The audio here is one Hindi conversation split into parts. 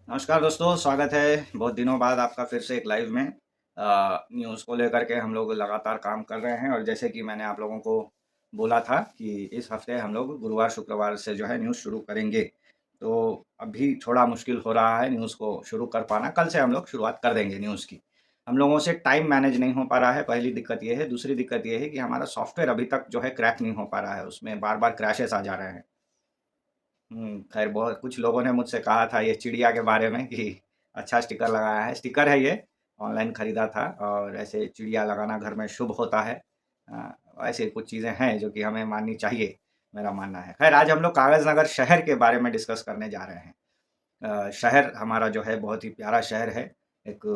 नमस्कार दोस्तों, स्वागत है बहुत दिनों बाद आपका फिर से एक लाइव में न्यूज़ को लेकर के हम लोग लगातार काम कर रहे हैं। और जैसे कि मैंने आप लोगों को बोला था कि इस हफ्ते हम लोग गुरुवार शुक्रवार से जो है न्यूज़ शुरू करेंगे। तो अभी थोड़ा मुश्किल हो रहा है न्यूज़ को शुरू कर पाना। कल से हम लोग शुरुआत कर देंगे न्यूज़ की। हम लोगों से टाइम मैनेज नहीं हो पा रहा है, पहली दिक्कत ये है। दूसरी दिक्कत ये है कि हमारा सॉफ्टवेयर अभी तक जो है क्रैक नहीं हो पा रहा है, उसमें बार-बार क्रैशेज़ आ जा रहे हैं। खैर बहुत कुछ लोगों ने मुझसे कहा था ये चिड़िया के बारे में कि अच्छा स्टिकर लगाया है। स्टिकर है ये, ऑनलाइन खरीदा था और ऐसे चिड़िया लगाना घर में शुभ होता है। ऐसे कुछ चीज़ें हैं जो कि हमें माननी चाहिए, मेरा मानना है। खैर आज हम लोग कागज़नगर शहर के बारे में डिस्कस करने जा रहे हैं। शहर हमारा जो है बहुत ही प्यारा शहर है। एक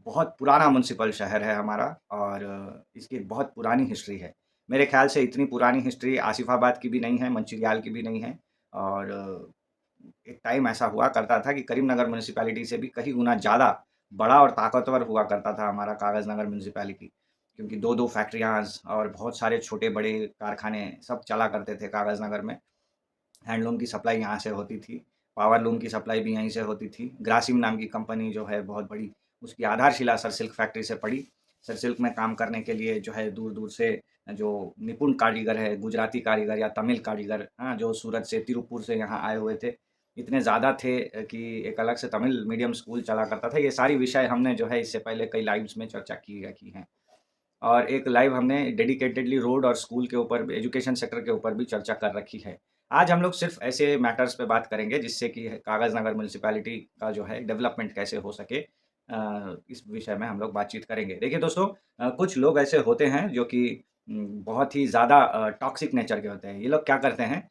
बहुत पुराना म्युनिसिपल शहर है हमारा और इसकी एक बहुत पुरानी हिस्ट्री है। मेरे ख़्याल से इतनी पुरानी हिस्ट्री आसिफ़ाबाद की भी नहीं है, मंचिरियाल की भी नहीं है। और एक टाइम ऐसा हुआ करता था कि करीमनगर म्युनिसिपैलिटी से भी कहीं गुना ज़्यादा बड़ा और ताकतवर हुआ करता था हमारा कागज़नगर म्युनिसिपैलिटी। क्योंकि 2-2 फैक्ट्रियाँ और बहुत सारे छोटे-बड़े कारखाने सब चला करते थे कागज़नगर में। हैंडलूम की सप्लाई यहाँ से होती थी, पावर लूम की सप्लाई भी यहीं से होती थी। ग्रासिम नाम की कंपनी जो है बहुत बड़ी, उसकी आधारशिला सर सिल्क फैक्ट्री से पड़ी। सर सिल्क में काम करने के लिए जो है दूर-दूर से जो निपुण कारीगर है, गुजराती कारीगर या तमिल कारीगर, हाँ, जो सूरत से, तिरुपुर से यहाँ आए हुए थे। इतने ज़्यादा थे कि एक अलग से तमिल मीडियम स्कूल चला करता था। ये सारी विषय हमने जो है इससे पहले कई लाइव्स में चर्चा की रखी हैं। और एक लाइव हमने डेडिकेटेडली रोड और स्कूल के ऊपर एजुकेशन सेक्टर के ऊपर भी चर्चा कर रखी है। आज हम लोग सिर्फ़ ऐसे मैटर्स पे बात करेंगे जिससे कि कागज़नगर म्युनिसिपैलिटी का जो है डेवलपमेंट कैसे हो सके, इस विषय में हम लोग बातचीत करेंगे। देखिए दोस्तों, कुछ लोग ऐसे होते हैं जो कि बहुत ही ज़्यादा टॉक्सिक नेचर के होते हैं। ये लोग क्या करते हैं,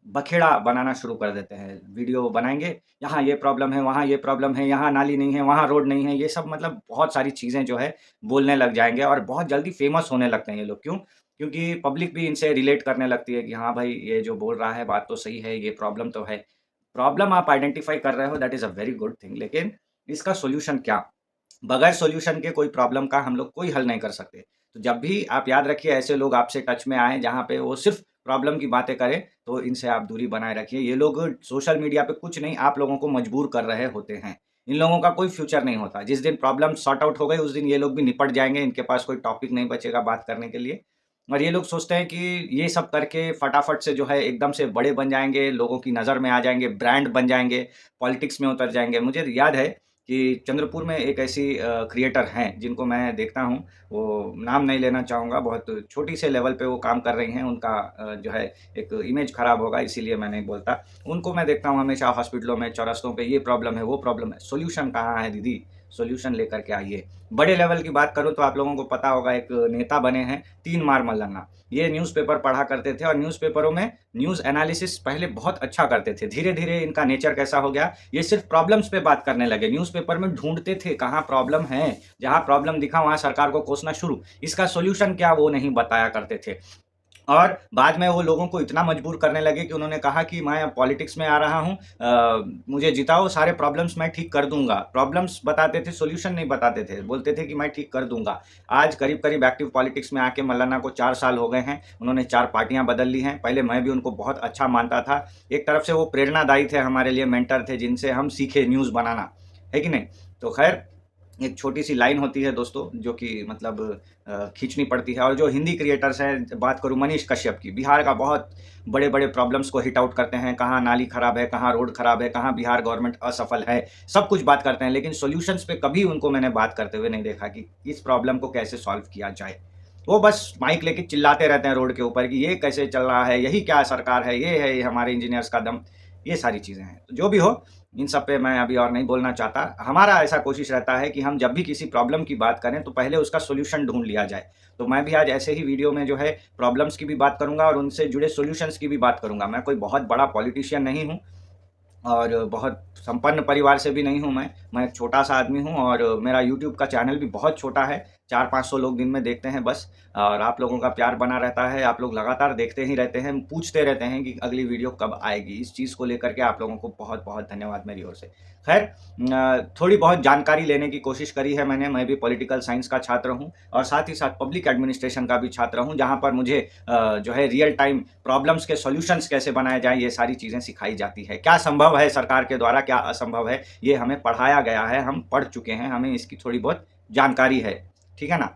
बखेड़ा बनाना शुरू कर देते हैं। वीडियो बनाएँगे, यहाँ ये प्रॉब्लम है, वहाँ ये प्रॉब्लम है, यहाँ नाली नहीं है, वहाँ रोड नहीं है। ये सब मतलब बहुत सारी चीज़ें जो है बोलने लग जाएँगे और बहुत जल्दी फ़ेमस होने लगते हैं ये लोग। क्यों? क्योंकि पब्लिक भी इनसे रिलेट करने लगती है कि हाँ भाई, ये जो बोल रहा है बात तो सही है, ये प्रॉब्लम तो है। प्रॉब्लम आप आइडेंटिफ़ाई कर रहे हो, that is a very good thing, लेकिन इसका सॉल्यूशन क्या? बगैर सॉल्यूशन के कोई प्रॉब्लम का हम लोग कोई हल नहीं कर सकते। तो जब भी आप याद रखिए ऐसे लोग आपसे टच में आएँ जहाँ पे वो सिर्फ़ प्रॉब्लम की बातें करें, तो इनसे आप दूरी बनाए रखिए। ये लोग सोशल मीडिया पे कुछ नहीं, आप लोगों को मजबूर कर रहे होते हैं। इन लोगों का कोई फ्यूचर नहीं होता। जिस दिन प्रॉब्लम सॉर्ट आउट हो गई, उस दिन ये लोग भी निपट जाएँगे, इनके पास कोई टॉपिक नहीं बचेगा बात करने के लिए। और ये लोग सोचते हैं कि ये सब करके फटाफट से जो है एकदम से बड़े बन जाएँगे, लोगों की नज़र में आ जाएँगे, ब्रांड बन जाएँगे, पॉलिटिक्स में उतर जाएँगे। मुझे याद है कि चंद्रपुर में एक ऐसी क्रिएटर हैं जिनको मैं देखता हूँ, वो नाम नहीं लेना चाहूँगा, बहुत छोटी से लेवल पे वो काम कर रही हैं, उनका जो है एक इमेज खराब होगा इसीलिए मैं नहीं बोलता। उनको मैं देखता हूँ हमेशा हॉस्पिटलों में, चौरस्तों पे ये प्रॉब्लम है, वो प्रॉब्लम है, सॉल्यूशन कहाँ है दीदी? सॉल्यूशन लेकर के आइए। बड़े लेवल की बात करूँ तो आप लोगों को पता होगा एक नेता बने हैं, तीन मार मल्लन्ना। ये न्यूज़पेपर पढ़ा करते थे और न्यूज़पेपरों में न्यूज़ एनालिसिस पहले बहुत अच्छा करते थे। धीरे-धीरे इनका नेचर कैसा हो गया, ये सिर्फ़ प्रॉब्लम्स पे बात करने लगे। न्यूज़पेपर में ढूँढते थे कहाँ प्रॉब्लम है, जहाँ प्रॉब्लम दिखा वहाँ सरकार को कोसना शुरू। इसका सॉल्यूशन क्या वो नहीं बताया करते थे। और बाद में वो लोगों को इतना मजबूर करने लगे कि उन्होंने कहा कि मैं अब पॉलिटिक्स में आ रहा हूँ, मुझे जिताओ, सारे प्रॉब्लम्स मैं ठीक कर दूँगा। प्रॉब्लम्स बताते थे, सॉल्यूशन नहीं बताते थे। बोलते थे कि मैं ठीक कर दूँगा। आज करीब-करीब एक्टिव पॉलिटिक्स में आके मौलाना को 4 साल हो गए हैं। उन्होंने 4 पार्टियाँ बदल ली हैं। पहले मैं भी उनको बहुत अच्छा मानता था। एक तरफ से वो प्रेरणादायी थे, हमारे लिए मेंटर थे जिनसे हम सीखे न्यूज़ बनाना। है कि नहीं? तो ख़ैर एक छोटी-सी लाइन होती है दोस्तों, जो कि मतलब खींचनी पड़ती है। और जो हिंदी क्रिएटर्स हैं, बात करूँ मनीष कश्यप की, बिहार का बहुत बड़े-बड़े प्रॉब्लम्स को हिट आउट करते हैं, कहाँ नाली खराब है, कहाँ रोड खराब है, कहाँ बिहार गवर्नमेंट असफल है, सब कुछ बात करते हैं। लेकिन सॉल्यूशंस पे कभी उनको मैंने बात करते हुए नहीं देखा कि इस प्रॉब्लम को कैसे सॉल्व किया जाए। वो बस माइक लेके चिल्लाते रहते हैं रोड के ऊपर कि ये कैसे चल रहा है, यही क्या सरकार है, ये है हमारे इंजीनियर्स का दम, ये सारी चीज़ें हैं। तो जो भी हो, इन सब पे मैं अभी और नहीं बोलना चाहता। हमारा ऐसा कोशिश रहता है कि हम जब भी किसी प्रॉब्लम की बात करें तो पहले उसका सॉल्यूशन ढूँढ लिया जाए। तो मैं भी आज ऐसे ही वीडियो में जो है प्रॉब्लम्स की भी बात करूँगा और उनसे जुड़े सॉल्यूशंस की भी बात करूँगा। मैं कोई बहुत बड़ा पॉलिटिशियन नहीं हूँ और बहुत संपन्न परिवार से भी नहीं हूँ मैं। मैं एक छोटा-सा आदमी हूँ और मेरा यूट्यूब का चैनल भी बहुत छोटा है, 400-500 लोग दिन में देखते हैं बस। और आप लोगों का प्यार बना रहता है, आप लोग लगातार देखते ही रहते हैं, पूछते रहते हैं कि अगली वीडियो कब आएगी। इस चीज़ को लेकर के आप लोगों को बहुत-बहुत धन्यवाद मेरी ओर से। खैर थोड़ी बहुत जानकारी लेने की कोशिश करी है मैंने, मैं भी पॉलिटिकल साइंस का छात्र हूँ और साथ ही साथ पब्लिक एडमिनिस्ट्रेशन का भी छात्र हूँ, जहाँ पर मुझे जो है रियल टाइम प्रॉब्लम्स के सॉल्यूशंस कैसे बनाए जाएँ, ये सारी चीज़ें सिखाई जाती है। क्या संभव है सरकार के द्वारा, क्या असंभव है, ये हमें पढ़ाया गया है, हम पढ़ चुके हैं, हमें इसकी थोड़ी बहुत जानकारी है। ठीक है ना?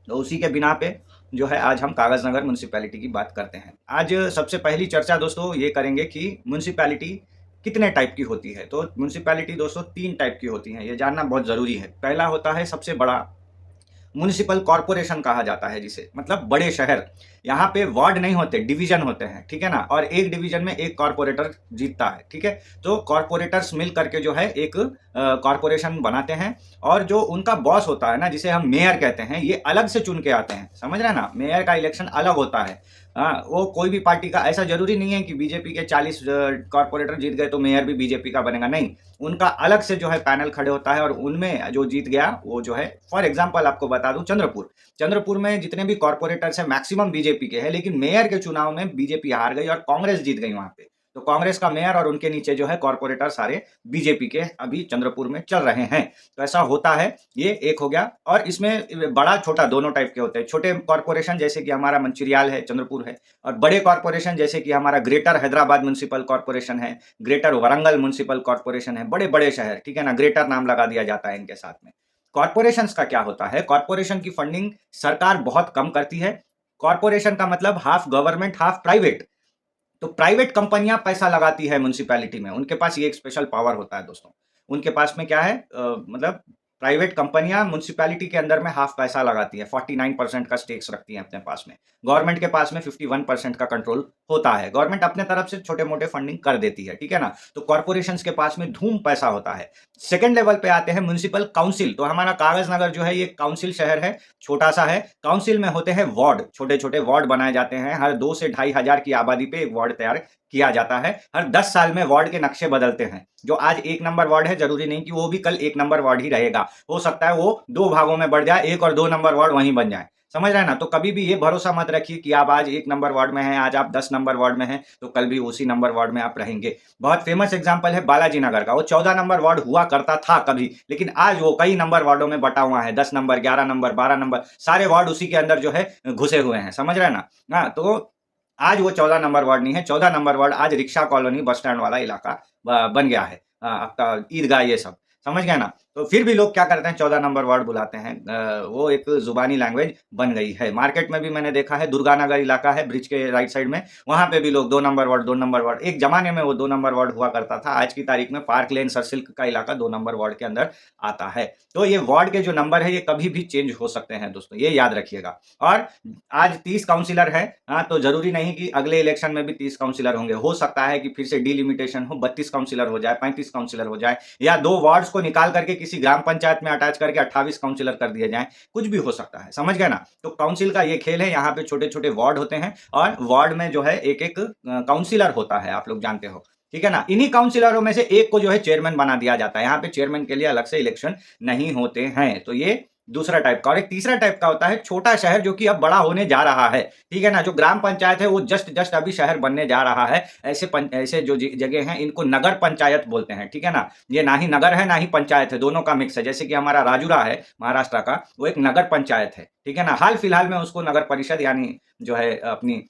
तो उसी के बिना पे जो है आज हम कागज़नगर म्युनिसिपैलिटी की बात करते हैं। आज सबसे पहली चर्चा दोस्तों ये करेंगे कि म्युनिसिपैलिटी कितने टाइप की होती है। तो म्युनिसिपैलिटी दोस्तों 3 टाइप की होती हैं, ये जानना बहुत ज़रूरी है। पहला होता है सबसे बड़ा म्युनिसिपल कॉर्पोरेशन कहा जाता है जिसे, मतलब बड़े शहर। यहाँ पे वार्ड नहीं होते, डिवीजन होते हैं, ठीक है ना? और एक डिवीजन में एक कॉर्पोरेटर जीतता है, ठीक है? तो कॉर्पोरेटर्स मिल करके जो है एक कॉर्पोरेशन बनाते हैं और जो उनका बॉस होता है ना, जिसे हम मेयर कहते हैं, ये अलग से चुन के आते हैं, समझ रहे हैं ना? मेयर का इलेक्शन अलग होता है। वो कोई भी पार्टी का, ऐसा जरूरी नहीं है कि बीजेपी के 40 कॉर्पोरेटर जीत गए तो मेयर भी बीजेपी का बनेगा, नहीं। उनका अलग से जो है पैनल खड़े होता है और उनमें जो जीत गया वो जो है, फॉर एग्जांपल आपको बता दूं, चंद्रपुर में जितने भी कॉर्पोरेटर्स हैं मैक्सिमम बीजेपी के हैं, लेकिन मेयर के चुनाव में बीजेपी हार गई और कांग्रेस जीत गई वहां पे। तो कांग्रेस का मेयर और उनके नीचे जो है कॉर्पोरेटर सारे बीजेपी के अभी चंद्रपुर में चल रहे हैं। तो ऐसा होता है, ये एक हो गया। और इसमें बड़ा छोटा दोनों टाइप के होते हैं। छोटे कॉर्पोरेशन जैसे कि हमारा मंचिरियाल है, चंद्रपुर है, और बड़े कॉर्पोरेशन जैसे कि हमारा ग्रेटर हैदराबाद म्युनिसिपल कॉर्पोरेशन है, ग्रेटर वारंगल म्युनिसिपल कॉर्पोरेशन है, बड़े बड़े शहर, ठीक है ना? ग्रेटर नाम लगा दिया जाता है इनके साथ में। कॉर्पोरेशंस का क्या होता है? कॉर्पोरेशन की फंडिंग सरकार बहुत कम करती है। कॉर्पोरेशन का मतलब हाफ गवर्नमेंट हाफ प्राइवेट। तो प्राइवेट कंपनियां पैसा लगाती है म्युनिसिपैलिटी में, उनके पास ये एक स्पेशल पावर होता है दोस्तों। उनके पास में क्या है, मतलब प्राइवेट कंपनियां म्युनिसिपैलिटी के अंदर में हाफ पैसा लगाती है, 49% का स्टेक्स रखती हैं अपने पास में। गवर्नमेंट के पास में 51% का कंट्रोल होता है। गवर्नमेंट अपने तरफ से छोटे मोटे फंडिंग कर देती है, ठीक है ना? तो कॉर्पोरेशन के पास में धूम पैसा होता है। सेकेंड लेवल पे आते हैं म्युनिसिपल काउंसिल। तो हमारा कागजनगर जो है ये काउंसिल शहर है, छोटा सा है। काउंसिल में होते हैं वार्ड, छोटे छोटे वार्ड बनाए जाते हैं। हर 2 से 2,500 की आबादी पे एक वार्ड तैयार किया जाता है। हर 10 साल में वार्ड के नक्शे बदलते हैं। जो आज 1 नंबर वार्ड है, जरूरी नहीं कि वो भी कल 1 नंबर वार्ड ही रहेगा। हो सकता है वो 2 भागों में बढ़ जाए, 1 और 2 नंबर वार्ड वहीं बन जाए। समझ रहे हैं ना? तो कभी भी ये भरोसा मत रखिए कि आप आज 1 नंबर वार्ड में हैं, आज आप 10 नंबर वार्ड में हैं, तो कल भी उसी नंबर वार्ड में आप रहेंगे। बहुत फेमस एग्जांपल है बालाजी नगर का। वो 14 नंबर वार्ड हुआ करता था कभी, लेकिन आज वो कई नंबर वार्डों में बटा हुआ है। 10 नंबर, 11 नंबर, 12 नंबर, सारे वार्ड उसी के अंदर जो है घुसे हुए हैं। समझ रहे हैं ना? हाँ, तो आज वो 14 नंबर वार्ड नहीं है। 14 नंबर वार्ड आज रिक्शा कॉलोनी, बस स्टैंड वाला इलाका बन गया है। आपका ईदगाह, ये सब समझ गए ना? तो फिर भी लोग क्या करते हैं, 14 नंबर वार्ड बुलाते हैं। वो एक जुबानी लैंग्वेज बन गई है। मार्केट में भी मैंने देखा है, दुर्गानगर इलाका है ब्रिज के राइट साइड में, वहां पे भी लोग 2 नंबर वार्ड, 2 नंबर वार्ड। एक जमाने में वो 2 नंबर वार्ड हुआ करता था। आज की तारीख में पार्क लेन, सरसिल्क का इलाका 2 नंबर वार्ड के अंदर आता है। तो ये वार्ड के जो नंबर है ये कभी भी चेंज हो सकते हैं दोस्तों, ये याद रखिएगा। और आज 30 काउंसिलर है, हाँ, तो जरूरी नहीं कि अगले इलेक्शन में भी 30 काउंसिलर होंगे। हो सकता है कि फिर से डिलिमिटेशन हो, 32 काउंसिलर हो जाए, 35 काउंसिलर हो जाए, या 2 वार्ड्स को निकाल करके किसी ग्राम पंचायत में अटैच करके 28 काउंसिलर कर दिए जाएं। कुछ भी हो सकता है, समझ गए ना? तो काउंसिल का ये खेल है। यहाँ पे छोटे छोटे वार्ड होते हैं और वार्ड में जो है एक एक काउंसिलर होता है, आप लोग जानते हो, ठीक है ना? इन्हीं काउंसिलरों में से एक को जो है चेयरमैन बना दिया जाता है। यहाँ पे चेयरमैन के लिए अलग से इलेक्शन नहीं होते हैं। तो ये दूसरा टाइप का। और एक तीसरा टाइप का होता है छोटा शहर, जो कि अब बड़ा होने जा रहा है, ठीक है ना? जो ग्राम पंचायत है वो जस्ट अभी शहर बनने जा रहा है। ऐसे जो जगह हैं इनको नगर पंचायत बोलते हैं, ठीक है ना? ये ना ही नगर है ना ही पंचायत है, दोनों का मिक्स है। जैसे कि हमारा राजुरा है महाराष्ट्र का, वो एक नगर पंचायत है, ठीक है ना? हाल फिलहाल में उसको नगर परिषद यानी जो है अपनी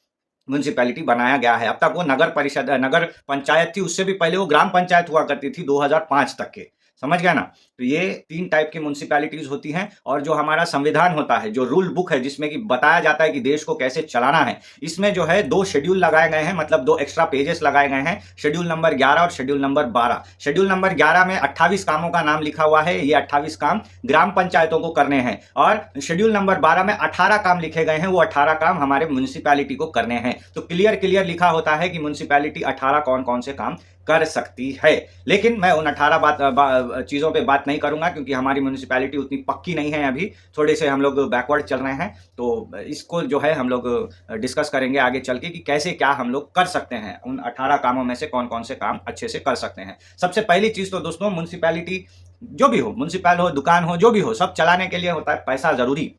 म्युनिसिपैलिटी बनाया गया है। अब तक वो नगर परिषद, नगर पंचायत थी, उससे भी पहले वो ग्राम पंचायत हुआ करती थी 2005 तक के। समझ गया ना? तो ये 3 टाइप की म्युनिसिपैलिटीज होती हैं। और जो हमारा संविधान होता है, जो रूल बुक है जिसमें कि बताया जाता है कि देश को कैसे चलाना है, इसमें जो है 2 शेड्यूल लगाए गए हैं, मतलब 2 एक्स्ट्रा पेजेस लगाए गए हैं। शेड्यूल नंबर 11 और शेड्यूल नंबर 12। शेड्यूल नंबर 11 में 28 कामों का नाम लिखा हुआ है। ये 28 काम ग्राम पंचायतों को करने हैं। और शेड्यूल नंबर 12 में 18 काम लिखे गए हैं, वो 18 काम हमारे म्युनिसिपैलिटी को करने हैं। तो क्लियर लिखा होता है कि म्युनिसिपैलिटी 18 कौन कौन से काम कर सकती है। लेकिन मैं उन 18 चीज़ों पे बात नहीं करूंगा, क्योंकि हमारी म्युनिसिपैलिटी उतनी पक्की नहीं है अभी, थोड़े से हम लोग बैकवर्ड चल रहे हैं। तो इसको जो है हम लोग डिस्कस करेंगे आगे चल के कि कैसे क्या हम लोग कर सकते हैं, उन 18 कामों में से कौन कौन से काम अच्छे से कर सकते हैं। सबसे पहली चीज़ तो दोस्तों, म्युनिसिपैलिटी जो भी हो, म्युनिसिपल हो, दुकान हो, जो भी हो, सब चलाने के लिए होता है पैसा ज़रूरी।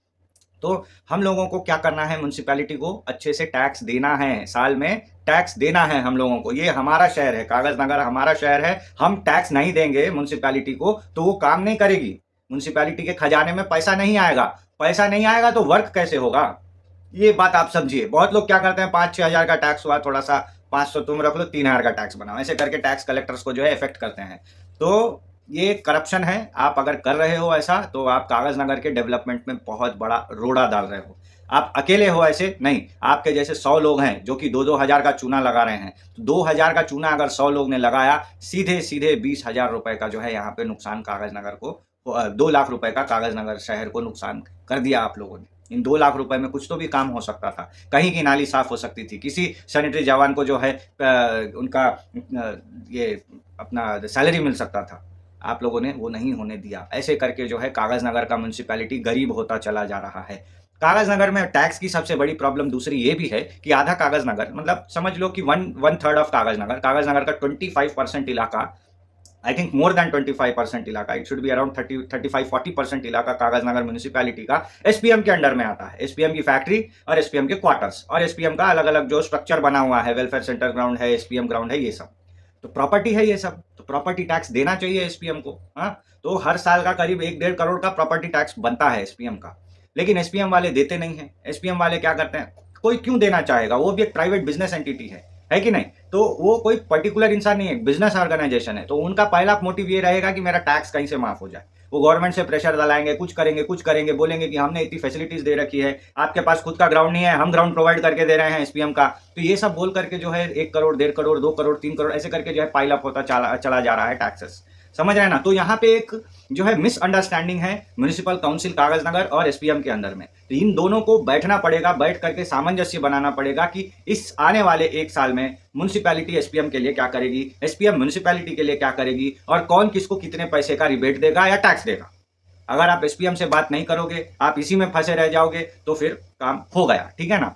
तो हम लोगों को क्या करना है, म्युनिसिपैलिटी को अच्छे से टैक्स देना है, साल में टैक्स देना है हम लोगों को। ये हमारा शहर है, कागज नगर हमारा शहर है, हम टैक्स नहीं देंगे म्युनिसिपैलिटी को तो वो काम नहीं करेगी। म्युनिसिपैलिटी के खजाने में पैसा नहीं आएगा, पैसा नहीं आएगा तो वर्क कैसे होगा, ये बात आप समझिए। बहुत लोग क्या करते हैं, 5-6 हज़ार का टैक्स हुआ, थोड़ा सा 500 तुम रख लो, 3 हज़ार का टैक्स बनाओ, ऐसे करके टैक्स कलेक्टर्स को जो है इफेक्ट करते हैं। तो ये करप्शन है। आप अगर कर रहे हो ऐसा तो आप कागज नगर के डेवलपमेंट में बहुत बड़ा रोड़ा डाल रहे हो। आप अकेले हो ऐसे नहीं, आपके जैसे 100 लोग हैं जो कि 2-2 हज़ार का चूना लगा रहे हैं। तो 2 हज़ार का चूना अगर 100 लोग ने लगाया, सीधे सीधे 20 हज़ार रुपए का जो है यहाँ पे नुकसान कागज नगर को, 2 लाख रुपए का कागज नगर शहर को नुकसान कर दिया आप लोगों ने। इन 2 लाख रुपए में कुछ तो भी काम हो सकता था, कहीं की नाली साफ हो सकती थी, किसी सैनिटरी जवान को जो है उनका ये अपना सैलरी मिल सकता था। आप लोगों ने वो नहीं होने दिया। ऐसे करके जो है कागज नगर का म्युनिसिपैलिटी गरीब होता चला जा रहा है। कागज नगर में टैक्स की सबसे बड़ी प्रॉब्लम दूसरी ये भी है कि आधा कागज नगर, मतलब समझ लो कि वन थर्ड ऑफ कागज नगर का 25% इलाका, आई थिंक मोर देन 25% इलाका, इट शुड बी अराउंड 35-40% इलाका कागज नगर म्यूनिसिपैलिटी का एसपीएम के अंडर में आता है। एसपीएम की फैक्ट्री और एसपीएम के क्वार्टर्स और एसपीएम का अलग अलग जो स्ट्रक्चर बना हुआ है, वेलफेयर सेंटर ग्राउंड है, एसपीएम ग्राउंड है, ये सब तो प्रॉपर्टी है। ये सब तो प्रॉपर्टी टैक्स देना चाहिए एसपीएम को। हाँ, तो हर साल का करीब 1-1.5 करोड़ का प्रॉपर्टी टैक्स बनता है एसपीएम का, लेकिन एसपीएम वाले देते नहीं है। एसपीएम वाले क्या करते हैं, कोई क्यों देना चाहेगा, वो भी एक प्राइवेट बिजनेस एंटिटी है कि नहीं। तो वो कोई पर्टिकुलर इंसान नहीं है, बिजनेस ऑर्गेनाइजेशन है, तो उनका पहला मोटिव ये रहेगा कि मेरा टैक्स कहीं से माफ हो जाए। वो गवर्नमेंट से प्रेशर डालाएंगे, कुछ करेंगे, बोलेंगे कि हमने इतनी फैसिलिटीज दे रखी है, आपके पास खुद का ग्राउंड नहीं है, हम ग्राउंड प्रोवाइड करके दे रहे हैं एसपीएम का। तो ये सब बोल करके जो है 1 करोड़, 1.5 करोड़, 2 करोड़, 3 करोड़ ऐसे करके जो है पाइल अप होता चला जा रहा है टैक्सेस। समझ रहे हैं ना। तो यहाँ पे एक जो है मिसअंडरस्टैंडिंग है म्युनिसिपल काउंसिल कागज नगर और एसपीएम के अंदर में। तो इन दोनों को बैठना पड़ेगा, बैठ करके सामंजस्य बनाना पड़ेगा कि इस आने वाले 1 साल में म्युनिसिपैलिटी एसपीएम के लिए क्या करेगी, एसपीएम म्युनिसिपैलिटी के लिए क्या करेगी, और कौन किसको कितने पैसे का रिबेट देगा या टैक्स देगा। अगर आप एसपीएम से बात नहीं करोगे, आप इसी में फंसे रह जाओगे, तो फिर काम हो गया, ठीक है ना।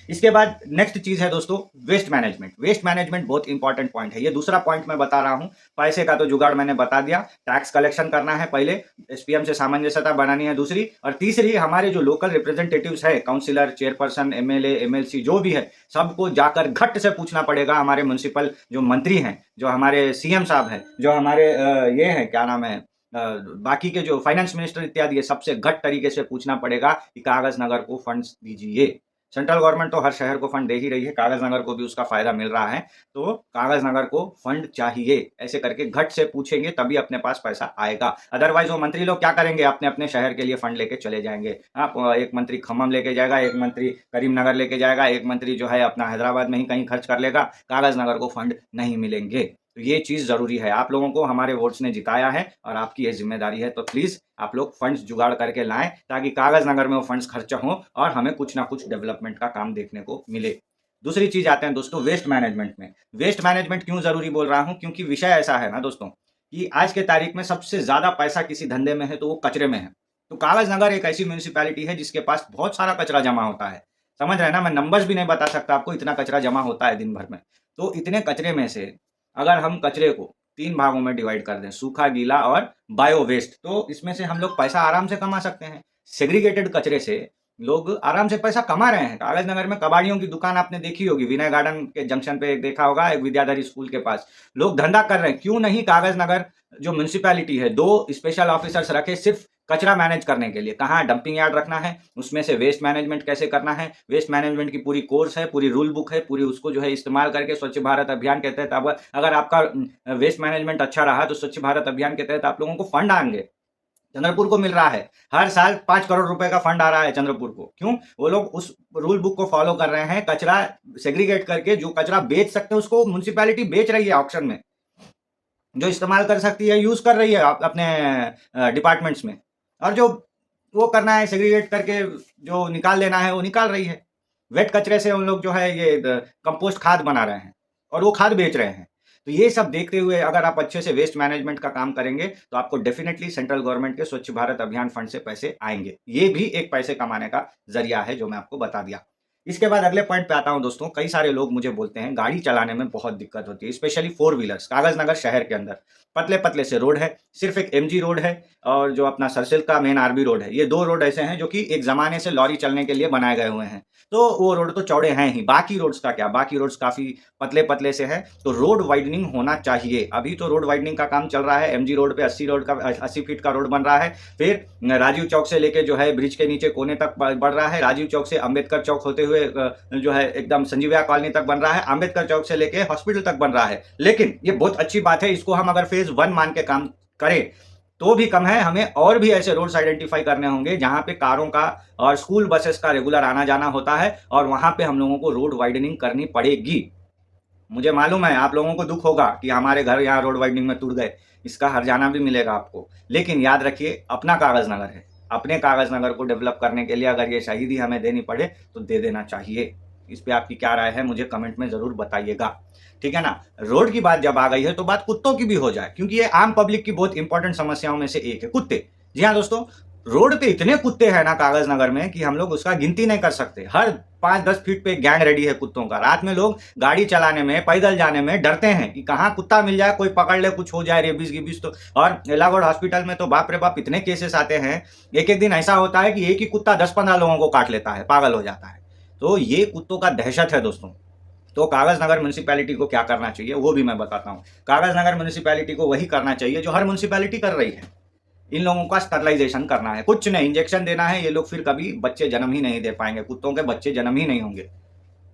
इसके बाद नेक्स्ट चीज है दोस्तों, वेस्ट मैनेजमेंट। वेस्ट मैनेजमेंट बहुत इंपॉर्टेंट पॉइंट है। ये दूसरा पॉइंट मैं बता रहा हूं। पैसे का तो जुगाड़ मैंने बता दिया, टैक्स कलेक्शन करना है पहले, एसपीएम से सामंजस्यता बनानी है दूसरी, और तीसरी हमारे जो लोकल रिप्रेजेंटेटिव्स है, काउंसिलर, चेयरपर्सन, एमएलए, एमएलसी जो भी है, सबको जाकर घट से पूछना पड़ेगा। हमारे म्युनिसिपल जो मंत्री हैं, जो हमारे सीएम साहब हैं, जो हमारे ये हैं क्या नाम है, बाकी के जो फाइनेंस मिनिस्टर इत्यादि है, सबसे घट तरीके से पूछना पड़ेगा कि कागज नगर को फंड्स दीजिए। सेंट्रल गवर्नमेंट तो हर शहर को फंड दे ही रही है, कागज नगर को भी उसका फायदा मिल रहा है, तो कागज नगर को फंड चाहिए। ऐसे करके घट से पूछेंगे तभी अपने पास पैसा आएगा। अदरवाइज वो मंत्री लोग क्या करेंगे, अपने अपने शहर के लिए फंड लेके चले जाएंगे। आप एक मंत्री खम्मम लेके जाएगा, एक मंत्री करीमनगर लेके जाएगा, एक मंत्री जो है अपना हैदराबाद में ही कहीं खर्च कर लेगा, कागज नगर को फंड नहीं मिलेंगे। तो ये चीज जरूरी है। आप लोगों को हमारे वोट्स ने जिताया है और आपकी ये जिम्मेदारी है, तो प्लीज आप लोग फंड्स जुगाड़ करके लाएं ताकि कागज नगर में वो फंड्स खर्चा हो और हमें कुछ ना कुछ डेवलपमेंट का काम देखने को मिले। दूसरी चीज आते हैं दोस्तों वेस्ट मैनेजमेंट में। वेस्ट मैनेजमेंट क्यों जरूरी बोल रहा हूं, क्योंकि विषय ऐसा है ना दोस्तों कि आज के तारीख में सबसे ज्यादा पैसा किसी धंधे में है तो वो कचरे में है। तो कागज नगर एक ऐसी म्यूनिसिपैलिटी है जिसके पास बहुत सारा कचरा जमा होता है। समझ रहे हैं ना, मैं नंबर्स भी नहीं बता सकता आपको, इतना कचरा जमा होता है दिन भर में। तो इतने कचरे में से अगर हम कचरे को 3 भागों में डिवाइड कर दें, सूखा, गीला और बायो वेस्ट, तो इसमें से हम लोग पैसा आराम से कमा सकते हैं। सेग्रीगेटेड कचरे से लोग आराम से पैसा कमा रहे हैं। कागज नगर में कबाड़ियों की दुकान आपने देखी होगी, विनय गार्डन के जंक्शन पे एक देखा होगा, एक विद्याधरी स्कूल के पास लोग धंधा कर रहे हैं। क्यों नहीं कागज नगर जो म्यूनिसिपैलिटी है 2 स्पेशल ऑफिसर्स रखे सिर्फ कचरा मैनेज करने के लिए। कहाँ डंपिंग यार्ड रखना है, उसमें से वेस्ट मैनेजमेंट कैसे करना है, वेस्ट मैनेजमेंट की पूरी कोर्स है, पूरी रूल बुक है, पूरी उसको जो है इस्तेमाल करके स्वच्छ भारत अभियान के तहत अब अगर आपका वेस्ट मैनेजमेंट अच्छा रहा तो स्वच्छ भारत अभियान के तहत आप लोगों को फंड आएंगे। चंद्रपुर को मिल रहा है, हर साल 5 करोड़ रुपए का फंड आ रहा है चंद्रपुर को। क्यों? वो लोग उस रूल बुक को फॉलो कर रहे हैं, कचरा सेग्रीगेट करके जो कचरा बेच सकते हैं उसको म्यूनिसिपैलिटी बेच रही है ऑक्शन में, जो इस्तेमाल कर सकती है यूज कर रही है अपने डिपार्टमेंट्स में, और जो वो करना है सेग्रीगेट करके जो निकाल देना है वो निकाल रही है। वेट कचरे से उन लोग जो है ये कंपोस्ट खाद बना रहे हैं और वो खाद बेच रहे हैं। तो ये सब देखते हुए अगर आप अच्छे से वेस्ट मैनेजमेंट का काम करेंगे तो आपको डेफिनेटली सेंट्रल गवर्नमेंट के स्वच्छ भारत अभियान फंड से पैसे आएंगे। ये भी एक पैसे कमाने का जरिया है जो मैं आपको बता दिया। इसके बाद अगले पॉइंट पे आता हूँ दोस्तों। कई सारे लोग मुझे बोलते हैं गाड़ी चलाने में बहुत दिक्कत होती है, स्पेशली फोर व्हीलर्स। कागजनगर शहर के अंदर पतले पतले से रोड है, सिर्फ एक एमजी रोड है और जो अपना सरसिल का मेन आरबी रोड है। ये दो रोड ऐसे हैं जो कि एक जमाने से लॉरी चलने के लिए बनाए गए हुए हैं। तो वो रोड तो चौड़े हैं ही, बाकी रोड्स का क्या, बाकी रोड्स काफी पतले पतले से हैं। तो रोड वाइडनिंग होना चाहिए। अभी तो रोड वाइडनिंग का काम चल रहा है, एमजी रोड पे 80 फीट का रोड बन रहा है। फिर राजीव चौक से लेके जो है ब्रिज के नीचे कोने तक बढ़ रहा है। राजीव चौक से अंबेडकर चौक होते हुए जो है एकदम संजीविया कॉलोनी तक बन रहा है। अंबेडकर चौक से लेके हॉस्पिटल तक बन रहा है। लेकिन ये बहुत अच्छी बात है, इसको हम अगर फेज 1 मान के काम करें तो भी कम है। हमें और भी ऐसे रोड्स आइडेंटिफाई करने होंगे जहां पे कारों का और स्कूल बसेस का रेगुलर आना जाना होता है और वहां पे हम लोगों को रोड वाइडनिंग करनी पड़ेगी। मुझे मालूम है आप लोगों को दुख होगा कि हमारे घर यहाँ रोड वाइडनिंग में टूट गए, इसका हर्जाना भी मिलेगा आपको। लेकिन याद रखिए, अपना कागजनगर है, अपने कागजनगर को डेवलप करने के लिए अगर ये शहीदी हमें देनी पड़े तो दे देना चाहिए। इस पे आपकी क्या राय है मुझे कमेंट में जरूर बताइएगा, ठीक है ना। रोड की बात जब आ गई है तो बात कुत्तों की भी हो जाए, क्योंकि ये आम पब्लिक की बहुत इंपॉर्टेंट समस्याओं में से एक है, कुत्ते। जी हाँ दोस्तों, रोड पे इतने कुत्ते हैं ना कागजनगर में कि हम लोग उसका गिनती नहीं कर सकते। हर 5-10 फीट पे गैंग रेडी है कुत्तों का। रात में लोग गाड़ी चलाने में, पैदल जाने में डरते हैं कि कहाँ कुत्ता मिल जाए, कोई पकड़ ले, कुछ हो जाए, रेबीज गिबीज। तो और एलागढ़ हॉस्पिटल में तो बाप रे बाप इतने केसेस आते हैं। एक एक दिन ऐसा होता है कि एक ही कुत्ता 10-15 लोगों को काट लेता है, पागल हो जाता है। तो ये कुत्तों का दहशत है दोस्तों। तो कागजनगर म्यूनिसिपैलिटी को क्या करना चाहिए वो भी मैं बताता हूँ। कागजनगर म्यूनिसिपैलिटी को वही करना चाहिए जो हर म्यूनिसिपैलिटी कर रही है। इन लोगों का स्टरलाइजेशन करना है, कुछ नहीं, इंजेक्शन देना है। ये लोग फिर कभी बच्चे जन्म ही नहीं दे पाएंगे, कुत्तों के बच्चे जन्म ही नहीं होंगे,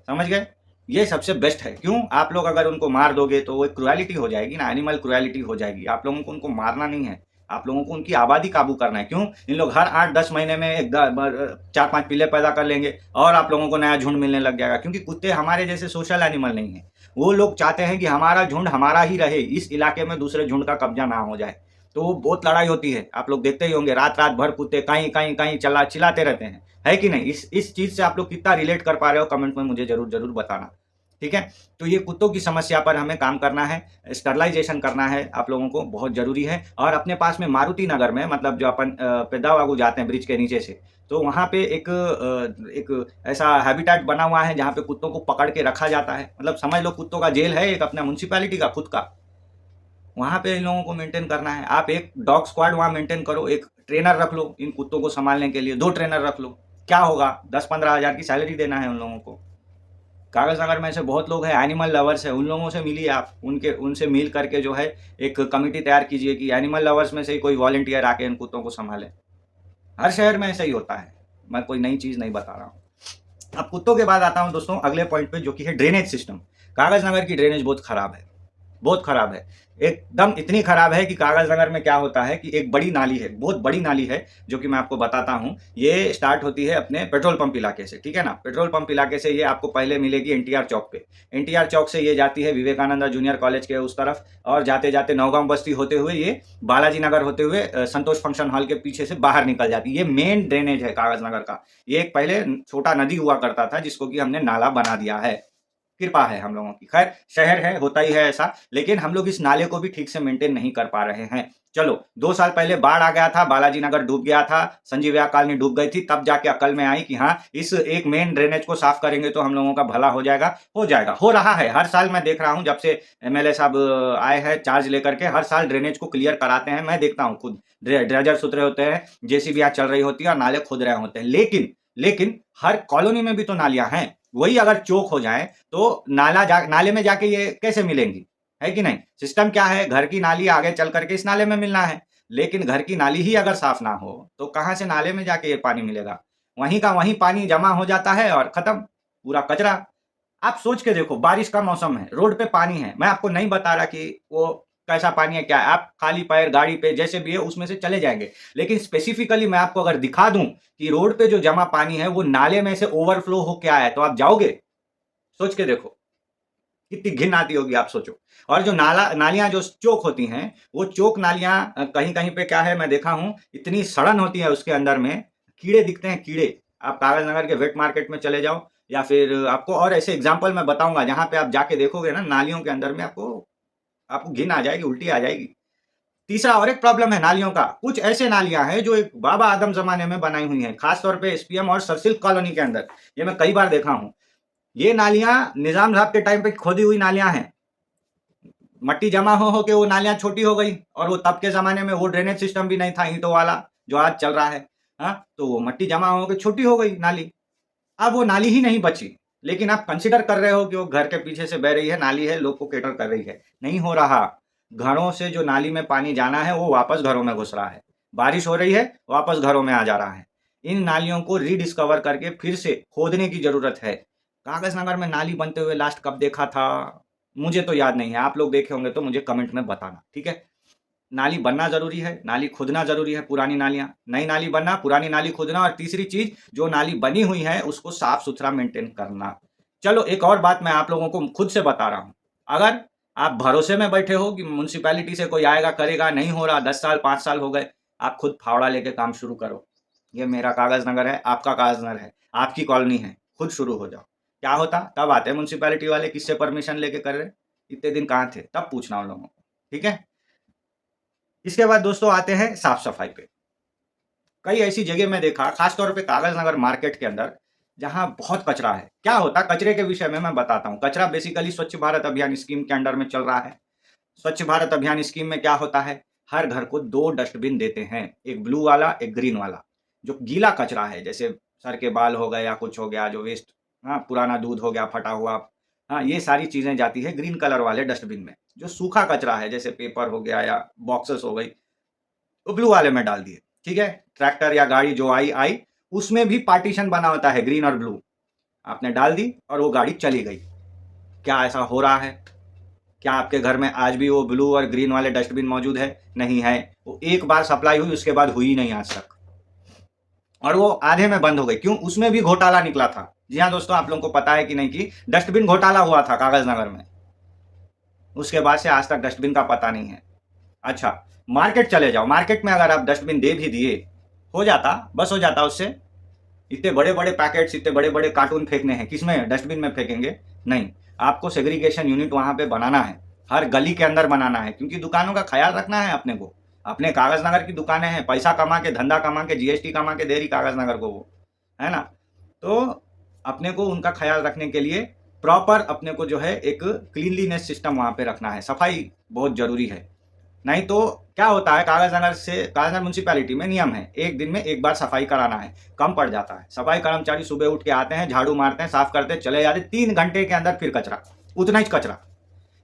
समझ गए। ये सबसे बेस्ट है। क्यों, आप लोग अगर उनको मार दोगे तो वो क्रुएलिटी हो जाएगी ना, एनिमल क्रुएलिटी हो जाएगी। आप लोगों को उनको मारना नहीं है, आप लोगों को उनकी आबादी काबू करना है। क्यों, इन लोग हर 8-10 महीने में 4-5 पिल्ले पैदा कर लेंगे और आप लोगों को नया झुंड मिलने लग जाएगा। क्योंकि कुत्ते हमारे जैसे सोशल एनिमल नहीं है। वो लोग चाहते हैं कि हमारा झुंड हमारा ही रहे, इस इलाके में दूसरे झुंड का कब्जा ना हो जाए। तो वो बहुत लड़ाई होती है, आप लोग देखते ही होंगे, रात रात भर कुत्ते कहीं कहीं कहीं चिल्लाते रहते हैं, है कि नहीं। इस चीज से आप लोग कितना रिलेट कर पा रहे हो कमेंट में मुझे जरूर जरूर बताना, ठीक है। तो ये कुत्तों की समस्या पर हमें काम करना है, स्टरलाइजेशन करना है आप लोगों को, बहुत जरूरी है। और अपने पास में मारुति नगर में, मतलब जो अपन पेदावागु जाते हैं ब्रिज के नीचे से, तो वहाँ पे एक ऐसा हैबिटेट बना हुआ है जहाँ पे कुत्तों को पकड़ के रखा जाता है। मतलब समझ लो कुत्तों का जेल है एक, अपना म्यूनसिपैलिटी का खुद का। वहाँ पे इन लोगों को मेंटेन करना है। आप एक डॉग स्क्वाड वहाँ मेंटेन करो, एक ट्रेनर रख लो इन कुत्तों को संभालने के लिए, 2 ट्रेनर रख लो। क्या होगा, 10-15 हज़ार की सैलरी देना है उन लोगों को। कागजनगर में ऐसे बहुत लोग हैं, एनिमल लवर्स हैं, उन लोगों से मिलिए आप, उनसे मिल करके जो है एक कमिटी तैयार कीजिए कि एनिमल लवर्स में से ही कोई वॉलंटियर आके इन कुत्तों को संभाले। हर शहर में ऐसा ही होता है, मैं कोई नई चीज़ नहीं बता रहा हूँ। अब कुत्तों के बाद आता हूँ दोस्तों अगले पॉइंट पे, जो कि है ड्रेनेज सिस्टम। कागजनगर की ड्रेनेज बहुत खराब है, बहुत खराब है, एकदम इतनी खराब है कि कागजनगर में क्या होता है कि एक बड़ी नाली है, बहुत बड़ी नाली है, जो कि मैं आपको बताता हूँ। ये स्टार्ट होती है अपने पेट्रोल पंप इलाके से, ठीक है ना। पेट्रोल पंप इलाके से ये आपको पहले मिलेगी एनटीआर चौक पे। एनटीआर चौक से ये जाती है विवेकानंद जूनियर कॉलेज के उस तरफ, और जाते जाते नौगांव बस्ती होते हुए ये बालाजी नगर होते हुए संतोष फंक्शन हॉल के पीछे से बाहर निकल जाती है। ये मेन ड्रेनेज है कागजनगर का। ये एक पहले छोटा नदी हुआ करता था जिसको कि हमने नाला बना दिया है, कृपा है हम लोगों की। खैर शहर है, होता ही है ऐसा, लेकिन हम लोग इस नाले को भी ठीक से मेंटेन नहीं कर पा रहे हैं। चलो 2 साल पहले बाढ़ आ गया था, बालाजी नगर डूब गया था, संजीविया कॉलोनी डूब गई थी, तब जाके अकल में आई कि हाँ इस एक मेन ड्रेनेज को साफ करेंगे तो हम लोगों का भला हो जाएगा। हो जाएगा, हो रहा है। हर साल मैं देख रहा हूँ, जब से एमएलए साहब आए हैं चार्ज लेकर के, हर साल ड्रेनेज को क्लियर कराते हैं। मैं देखता हूँ खुद, ड्रेजर उतरे होते हैं, जेसीबी चल रही होती है और नाले खुद रहे होते हैं। लेकिन हर कॉलोनी में भी तो नालियां हैं। वही अगर चोक हो जाए तो नाले में जाके ये कैसे मिलेंगी, है कि नहीं। सिस्टम क्या है, घर की नाली आगे चल करके इस नाले में मिलना है, लेकिन घर की नाली ही अगर साफ ना हो तो कहाँ से नाले में जाके ये पानी मिलेगा। वहीं का वहीं पानी जमा हो जाता है और खत्म, पूरा कचरा। आप सोच के देखो, बारिश का मौसम है, रोड पे पानी है, मैं आपको नहीं बता रहा कि वो कैसा पानी है क्या है, आप खाली पैर गाड़ी पे जैसे भी है उसमें से चले जाएंगे। लेकिन स्पेसिफिकली मैं आपको अगर दिखा दूं कि रोड पे जो जमा पानी है वो नाले में से ओवरफ्लो हो के आया है, तो आप जाओगे। सोच के देखो कितनी घिन आती होगी, आप सोचो। और जो नालियां जो चौक होती हैं, वो चौक नालियां कहीं कहीं पे क्या है, मैं देखा हूं इतनी सड़न होती है उसके अंदर में, कीड़े दिखते हैं, कीड़े। आप कागजनगर के वेट मार्केट में चले जाओ, या फिर आपको और ऐसे एग्जाम्पल मैं बताऊंगा जहां पे आप जाके देखोगे ना नालियों के अंदर में, आपको आपको घिन आ जाएगी, उल्टी आ जाएगी। तीसरा और एक प्रॉब्लम है नालियों का। कुछ ऐसे नालियां हैं जो एक बाबा आदम जमाने में बनाई हुई हैं, खासतौर पे एसपीएम और सरसिल कॉलोनी के अंदर। ये मैं कई बार देखा हूँ। ये नालियां निजाम साहब के टाइम पे खोदी हुई नालियां हैं। मट्टी जमा हो के वो नालियां छोटी हो गई, और वो तब के जमाने में वो ड्रेनेज सिस्टम भी नहीं था ईंटों वाला जो आज चल रहा है। हाँ, तो वो मट्टी जमा हो के छोटी हो गई नाली। अब वो नाली ही नहीं बची, लेकिन आप कंसिडर कर रहे हो कि वो घर के पीछे से बह रही है, नाली है, लोग को केटर कर रही है। नहीं हो रहा। घरों से जो नाली में पानी जाना है वो वापस घरों में घुस रहा है। बारिश हो रही है, वापस घरों में आ जा रहा है। इन नालियों को रीडिस्कवर करके फिर से खोदने की जरूरत है। कागज नगर में नाली बनते हुए लास्ट कब देखा था मुझे तो याद नहीं है। आप लोग देखे होंगे तो मुझे कमेंट में बताना, ठीक है। नाली बनना जरूरी है, नाली खोदना जरूरी है, पुरानी नालियां, नई नाली बनना, पुरानी नाली खोदना, और तीसरी चीज जो नाली बनी हुई है उसको साफ सुथरा मेंटेन करना। चलो एक और बात मैं आप लोगों को खुद से बता रहा हूं। अगर आप भरोसे में बैठे हो कि म्यूनसिपैलिटी से कोई आएगा करेगा, नहीं हो रहा, 10 साल 5 साल हो गए, आप खुद फावड़ा लेके काम शुरू करो। ये मेरा कागज नगर है, आपका कागज नगर है, आपकी कॉलोनी है, खुद शुरू हो जाओ। क्या होता, तब आते म्यूनसिपैलिटी वाले, किससे परमिशन लेके कर रहे, इतने दिन कहाँ थे, तब पूछना उन लोगों को, ठीक है। इसके बाद दोस्तों आते हैं साफ सफाई पे। कई ऐसी जगह में देखा, खासतौर पे कागज नगर मार्केट के अंदर, जहां बहुत कचरा है। क्या होता, कचरे के विषय में मैं बताता हूँ। कचरा बेसिकली स्वच्छ भारत अभियान स्कीम के अंडर में चल रहा है। स्वच्छ भारत अभियान स्कीम में क्या होता है, हर घर को 2 डस्टबिन देते हैं, एक ब्लू वाला एक ग्रीन वाला। जो गीला कचरा है, जैसे सर के बाल हो गए या कुछ हो गया, जो वेस्ट, हाँ, पुराना दूध हो गया फटा हुआ, हाँ, ये सारी चीजें जाती है ग्रीन कलर वाले डस्टबिन में। जो सूखा कचरा है, जैसे पेपर हो गया या बॉक्सेस हो गई, वो ब्लू वाले में डाल दिए, ठीक है। ट्रैक्टर या गाड़ी जो आई आई, उसमें भी पार्टीशन बना होता है ग्रीन और ब्लू। आपने डाल दी और वो गाड़ी चली गई। क्या ऐसा हो रहा है? क्या आपके घर में आज भी वो ब्लू और ग्रीन वाले डस्टबिन मौजूद है? नहीं है। वो एक बार सप्लाई हुई, उसके बाद हुई नहीं आज तक, और वो आधे में बंद हो गई। क्यों? उसमें भी घोटाला निकला था। जी हाँ दोस्तों, आप लोगों को पता है कि नहीं कि डस्टबिन घोटाला हुआ था कागज नगर में। उसके बाद से आज तक डस्टबिन का पता नहीं है। अच्छा, मार्केट चले जाओ, मार्केट में अगर आप डस्टबिन दे भी दिए, हो जाता, बस हो जाता उससे। इतने बड़े बड़े पैकेट्स, इतने बड़े बड़े कार्टून फेंकने हैं, किसमें? डस्टबिन में फेंकेंगे? नहीं। आपको सेग्रीगेशन यूनिट वहां पे बनाना है, हर गली के अंदर बनाना है, क्योंकि दुकानों का ख्याल रखना है अपने को। अपने कागज नगर की दुकानें हैं, पैसा कमा के, धंधा कमा के, जीएसटी कमा के दे रही कागज नगर को वो, है ना। तो अपने को उनका ख्याल रखने के लिए प्रॉपर अपने को जो है एक क्लीनलीनेस सिस्टम वहां पे रखना है। सफाई बहुत जरूरी है। नहीं तो क्या होता है, कागज नगर से, कागज नगर म्यूनसिपैलिटी में नियम है, एक दिन में एक बार सफाई कराना है, कम पड़ जाता है। सफाई कर्मचारी सुबह उठ के आते हैं, झाड़ू मारते हैं, साफ करते, चले जाते, 3 घंटे के अंदर फिर कचरा, उतना ही कचरा,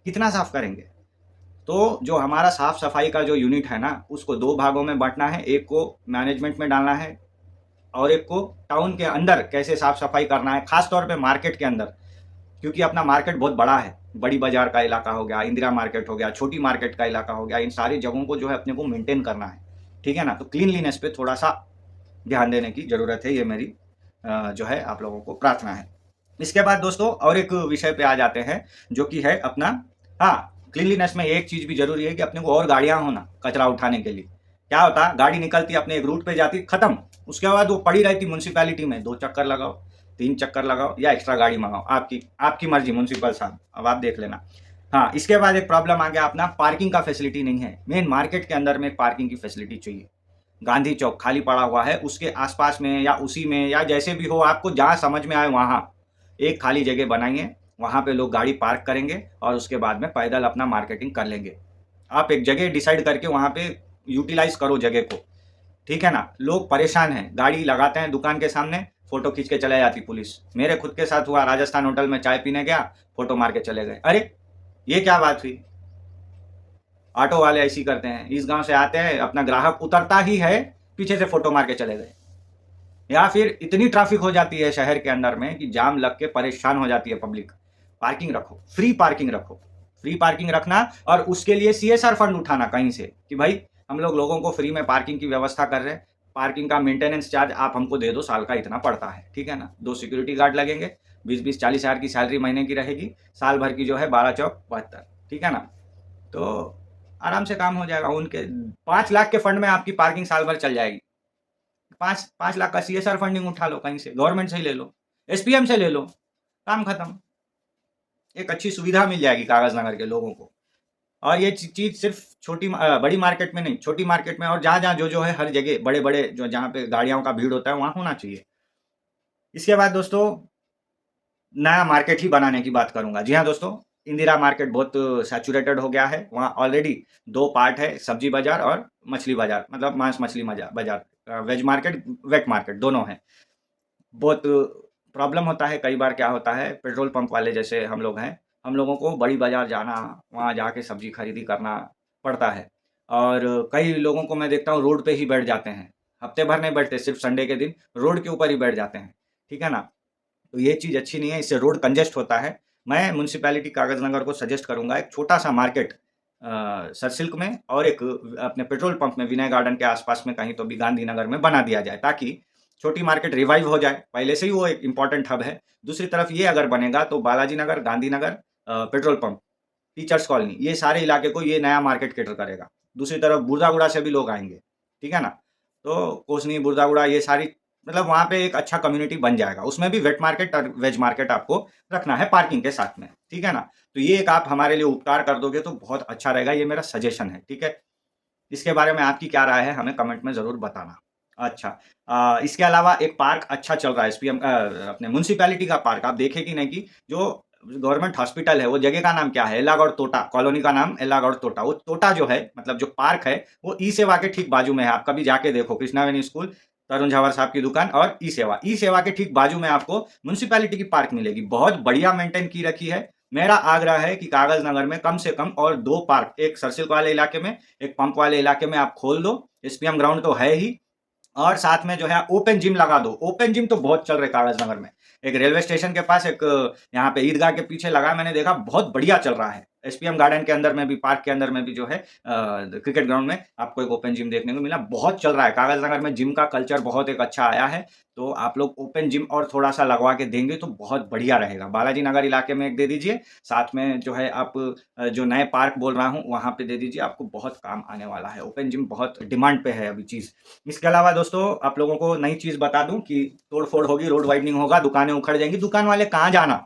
कितना साफ करेंगे। तो जो हमारा साफ सफाई का जो यूनिट है ना, उसको 2 भागों में बांटना है। एक को मैनेजमेंट में डालना है, और एक को टाउन के अंदर कैसे साफ सफाई करना है, खासतौर पर मार्केट के अंदर, क्योंकि अपना मार्केट बहुत बड़ा है। बड़ी बाजार का इलाका हो गया, इंदिरा मार्केट हो गया, छोटी मार्केट का इलाका हो गया, इन सारी जगहों को जो है अपने को मेंटेन करना है, ठीक है ना। तो क्लीनलीनेस पे थोड़ा सा ध्यान देने की जरूरत है, ये मेरी जो है आप लोगों को प्रार्थना है। इसके बाद दोस्तों और एक विषय पे आ जाते हैं, जो कि है अपना, हाँ, क्लीनलीनेस में एक चीज भी जरूरी है कि अपने को और गाड़ियां होना कचरा उठाने के लिए। क्या होता, गाड़ी निकलती अपने एक रूट पे जाती, खत्म, उसके बाद वो पड़ी रहती म्यूनसिपैलिटी में। 2 चक्कर लगाओ, 3 चक्कर लगाओ, या एक्स्ट्रा गाड़ी मंगाओ, आपकी आपकी मर्जी म्यूनसिपल साहब, अब आप देख लेना। हाँ, इसके बाद एक प्रॉब्लम आ गया अपना, पार्किंग का फैसिलिटी नहीं है। मेन मार्केट के अंदर में पार्किंग की फैसिलिटी चाहिए। गांधी चौक खाली पड़ा हुआ है, उसके आसपास में या उसी में या जैसे भी हो, आपको जहाँ समझ में आए वहाँ एक खाली जगह बनाइए। वहाँ पे लोग गाड़ी पार्क करेंगे और उसके बाद में पैदल अपना मार्केटिंग कर लेंगे। आप एक जगह डिसाइड करके वहाँ पे यूटिलाइज करो जगह को, ठीक है ना। लोग परेशान हैं, गाड़ी लगाते हैं दुकान के सामने, फोटो खींच के चले जाती पुलिस। मेरे खुद के साथ हुआ, राजस्थान होटल में चाय पीने गया, फोटो मार के चले गए। अरे ये क्या बात हुई? ऑटो वाले ऐसी करते हैं, इस गांव से आते हैं, अपना ग्राहक उतरता ही है, पीछे से फोटो मार के चले गए। या फिर इतनी ट्रैफिक हो जाती है शहर के अंदर में कि जाम लग के परेशान हो जाती है पब्लिक। पार्किंग रखो, फ्री पार्किंग रखो, फ्री पार्किंग रखना, और उसके लिए सीएसआर फंड उठाना कहीं से कि भाई हम लोग लोगों को फ्री में पार्किंग की व्यवस्था कर रहे हैं, पार्किंग का मेंटेनेंस चार्ज आप हमको दे दो, साल का इतना पड़ता है, ठीक है ना। 2 सिक्योरिटी गार्ड लगेंगे, 20-20 40 हज़ार की सैलरी महीने की रहेगी, साल भर की जो है 12 चौक 72, ठीक है ना। तो आराम से काम हो जाएगा। उनके 5 लाख के फंड में आपकी पार्किंग साल भर चल जाएगी। 5 लाख का सीएसआर फंडिंग उठा लो कहीं से, गवर्नमेंट से ही ले लो, एसपीएम से ले लो, काम खत्म। एक अच्छी सुविधा मिल जाएगी कागज नगर के लोगों को। और ये चीज़ सिर्फ बड़ी मार्केट में नहीं, छोटी मार्केट में और जहाँ-जहाँ जो है हर जगह बड़े-बड़े जो जहाँ पे गाड़ियों का भीड़ होता है वहाँ होना चाहिए। इसके बाद दोस्तों नया मार्केट ही बनाने की बात करूँगा। जी हाँ दोस्तों, इंदिरा मार्केट बहुत सैचुरेटेड हो गया है। वहाँ ऑलरेडी 2 पार्ट है, सब्ज़ी बाज़ार और मछली बाज़ार, मतलब मांस मछली बाज़ार। वेज मार्केट, वेट मार्केट दोनों हैं। बहुत प्रॉब्लम होता है, कई बार क्या होता है, पेट्रोल पंप वाले जैसे हम लोग हैं, हम लोगों को बड़ी बाज़ार जाना, वहाँ जाके सब्ज़ी खरीदी करना पड़ता है। और कई लोगों को मैं देखता हूँ रोड पे ही बैठ जाते हैं। हफ्ते भर नहीं बैठते, सिर्फ़ संडे के दिन रोड के ऊपर ही बैठ जाते हैं। ठीक है ना? तो ये चीज़ अच्छी नहीं है, इससे रोड कंजेस्ट होता है। मैं म्युनिसिपैलिटी कागज़नगर को सजेस्ट करूँगा एक छोटा-सा मार्केट सरसिल्क में और एक अपने पेट्रोल पंप में विनय गार्डन के आस-पास में कहीं तो भी गांधीनगर में बना दिया जाए, ताकि छोटी मार्केट रिवाइव हो जाए। पहले से ही वो एक इम्पोर्टेंट हब है। दूसरी तरफ ये अगर बनेगा तो Balaji Nagar, Gandhinagar, petrol pump, teachers colony, ये सारे इलाके को ये नया मार्केट कैटर करेगा। दूसरी तरफ बुर्दागुड़ा से भी लोग आएँगे, ठीक है ना? तो कोसनी, बुर्दागुड़ा ये सारी मतलब वहाँ पे एक अच्छा कम्युनिटी बन जाएगा। उसमें भी वेट मार्केट और वेज मार्केट आपको रखना है पार्किंग के साथ में, ठीक है ना? तो ये एक आप हमारे लिए उपकार कर दोगे तो बहुत अच्छा रहेगा, ये मेरा सजेशन है, ठीक है? इसके बारे में आपकी क्या राय है हमें कमेंट में ज़रूर बताना। अच्छा इसके अलावा एक पार्क अच्छा चल रहा है अपने म्युनिसिपैलिटी का पार्क आप देखे कि नहीं कि जो गवर्नमेंट हॉस्पिटल है वो जगह का नाम क्या है? एल्लागौड़ तोटा, कॉलोनी का नाम एल्लागौड़ तोटा। वो तोटा जो है मतलब जो पार्क है वो ई-सेवा के ठीक बाजू में है। आप कभी जाके देखो कृष्णावेनी स्कूल, तरुण झावर साहब की दुकान और ई-सेवा। ई-सेवा के ठीक बाजू में आपको म्युनिसिपैलिटी की पार्क मिलेगी। बहुत बढ़िया मेंटेन की रखी है। मेरा आग्रह है कि कागज़ नगर में कम से कम और 2 पार्क, एक सरसिल्क वाले इलाके में, एक पंप वाले इलाके में आप खोल दो। एसपीएम ग्राउंड तो है ही और साथ में जो है ओपन जिम लगा दो। ओपन जिम तो बहुत चल रहे कागज़ नगर में। एक रेलवे स्टेशन के पास एक यहाँ पे ईदगाह के पीछे लगा मैंने देखा बहुत बढ़िया चल रहा है। एसपीएम गार्डन के अंदर में भी पार्क के अंदर में भी जो है क्रिकेट ग्राउंड में आपको एक ओपन जिम देखने को मिला। बहुत चल रहा है कागज़ नगर में जिम का कल्चर बहुत एक अच्छा आया है। तो आप लोग ओपन जिम और थोड़ा-सा लगवा के देंगे तो बहुत बढ़िया रहेगा। बालाजी नगर इलाके में एक दे दीजिए, साथ में जो है आप जो नए पार्क बोल रहा हूँ वहाँ पे दे दीजिए, आपको बहुत काम आने वाला है। ओपन जिम बहुत डिमांड पे है अभी चीज़। इसके अलावा दोस्तों आप लोगों को नई चीज़ बता दूँ कि तोड़-फोड़ होगी, रोड वाइडनिंग होगा, दुकानें उखड़ जाएँगी, दुकान वाले कहाँ जाना?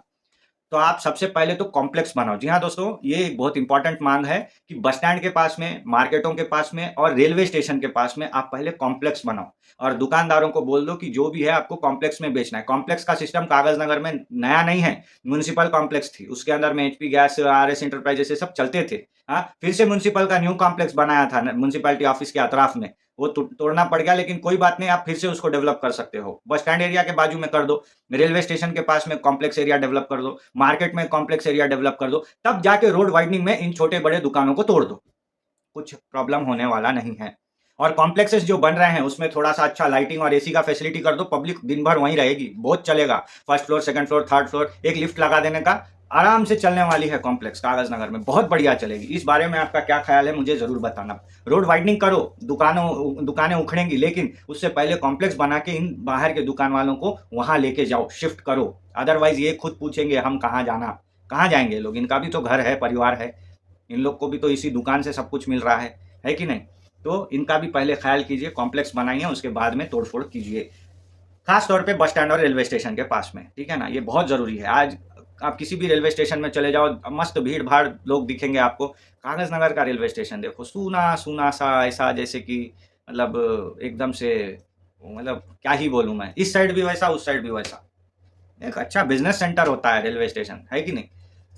तो आप सबसे पहले तो कॉम्प्लेक्स बनाओ। जी हाँ दोस्तों, ये एक बहुत इंपॉर्टेंट माँग है कि बस स्टैंड के पास में, मार्केटों के पास में और रेलवे स्टेशन के पास में आप पहले कॉम्प्लेक्स बनाओ और दुकानदारों को बोल दो कि जो भी है आपको कॉम्प्लेक्स में बेचना है। कॉम्प्लेक्स का सिस्टम कागज़ नगर में नया नहीं है, म्युनिसिपल कॉम्प्लेक्स थी। उसके अंदर में एचपी गैस, आरएस एंटरप्राइजेज़ ये सब चलते थे। हाँ, फिर से म्युनिसिपल का न्यू कॉम्प्लेक्स बनाया था न म्युनिसिपैलिटी ऑफिस के अतराफ में। वो तोड़ना पड़ गया लेकिन कोई बात नहीं, आप फिर से उसको डेवलप कर सकते हो। बस स्टैंड एरिया के बाजू में कर दो, रेलवे स्टेशन के पास में कॉम्प्लेक्स एरिया डेवलप कर दो, मार्केट में कॉम्प्लेक्स एरिया डेवलप कर दो, तब जाके रोड वाइडनिंग में इन छोटे-बड़े दुकानों को तोड़ दो। कुछ प्रॉब्लम होने वाला नहीं है। और कॉम्प्लेक्सेस जो बन रहे हैं उसमें थोड़ा-सा अच्छा लाइटिंग और एसी का फैसिलिटी कर दो, पब्लिक दिन भर वहीं रहेगी, बहुत चलेगा। First floor, second floor, third floor, एक लिफ्ट लगा देने का, आराम से चलने वाली है कॉम्प्लेक्स कागज़ नगर में, बहुत बढ़िया चलेगी। इस बारे में आपका क्या ख़्याल है मुझे ज़रूर बताना। रोड वाइडनिंग करो, दुकानें उखड़ेंगी लेकिन उससे पहले कॉम्प्लेक्स बना के इन बाहर के दुकान वालों को वहाँ लेके जाओ, शिफ्ट करो। अदरवाइज़ ये खुद पूछेंगे हम कहाँ जाना? कहाँ जाएँगे ये लोग? इनका भी तो घर है, परिवार है। इन लोग को भी तो इसी दुकान से सब कुछ मिल रहा है कि नहीं? तो इनका भी पहले ख़्याल कीजिए, कॉम्प्लेक्स बनाइए, उसके बाद में तोड़-फोड़ कीजिए। ख़ास तौर पे बस स्टैंड और रेलवे स्टेशन के पास में, ठीक है ना? ये बहुत ज़रूरी है। आज आप किसी भी रेलवे स्टेशन में चले जाओ, मस्त भीड़-भाड़ लोग दिखेंगे आपको। कागज़ नगर का रेलवे स्टेशन देखो, सूना-सूना सा ऐसा जैसे कि मतलब एकदम से मतलब क्या ही बोलूँ मैं? इस साइड भी वैसा, उस साइड भी वैसा। एक अच्छा बिज़नेस सेंटर होता है रेलवे स्टेशन, है कि नहीं?